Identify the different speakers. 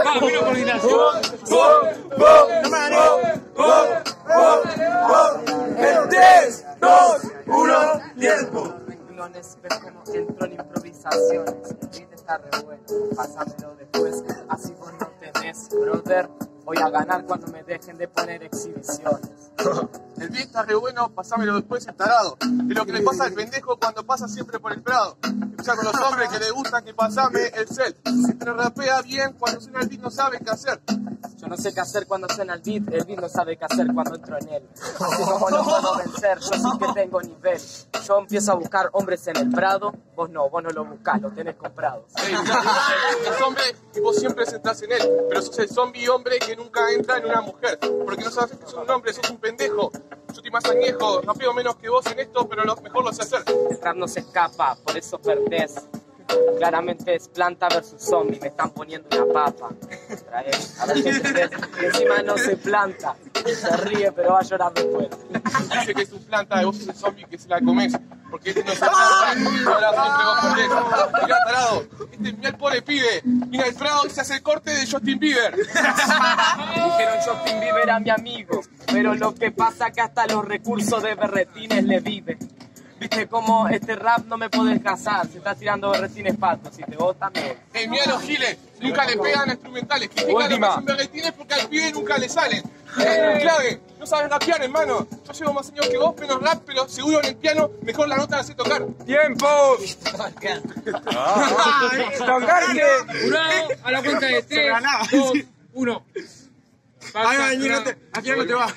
Speaker 1: Va, buena coordinación.
Speaker 2: En 3, 2, 1, tiempo.
Speaker 3: Ves como entro en improvisaciones. El beat está re bueno, pásamelo después. Así vos no tenés, brother. Voy a ganar cuando me dejen de poner exhibiciones.
Speaker 2: El beat está re bueno, pasámelo después, el tarado. Es lo que le pasa al pendejo cuando pasa siempre por el prado. Empieza con los hombres que le gustan que pasame el cel. Pero rapea bien, cuando suena el beat no sabe qué hacer.
Speaker 3: Yo no sé qué hacer cuando suena el beat no sabe qué hacer cuando entro en él. Así como lo puedo vencer, yo sí que tengo nivel. Yo empiezo a buscar hombres en el prado, vos no lo buscás, lo tenés comprado.
Speaker 2: Es hombre y vos siempre centrás en él, pero sos el zombie hombre que nunca entra en una mujer. Porque no sabes que sos un hombre, sos un pendejo. Yo estoy más añejo, rapeo menos que vos en esto, pero lo mejor lo sé hacer.
Speaker 3: El rap no se escapa, por eso perdés. Claramente es planta versus zombie, me están poniendo una papa. Trae, a ver si entendés. Y encima no se planta, se ríe pero va a llorar después.
Speaker 2: Dice que es un planta y vos sos el zombie que se la comés. Porque este no se planta y ahora siempre vos perdés. Mirá, tarado, mirá el pobre pibe. Mira el prado y se hace el corte de Justin Bieber.
Speaker 3: Dijeron Justin Bieber a mi amigo, pero lo que pasa es que hasta los recursos de berretines le vive. Viste como este rap no me podés casar, se está tirando berretines patos, si te botan me...
Speaker 2: Mirá los giles, nunca le pegan a instrumentales. Critican lo que hacen berretines porque al pibe nunca le salen. Es clave, no sabes rapear, hermano. Yo llevo más años que vos, menos rap, pero seguro en el piano mejor la nota la sé tocar.
Speaker 1: ¡Tiempo!
Speaker 2: ¡Tocarte!
Speaker 1: Jurado, a la cuenta de 3, 2, 1.
Speaker 2: Aquí no te vas.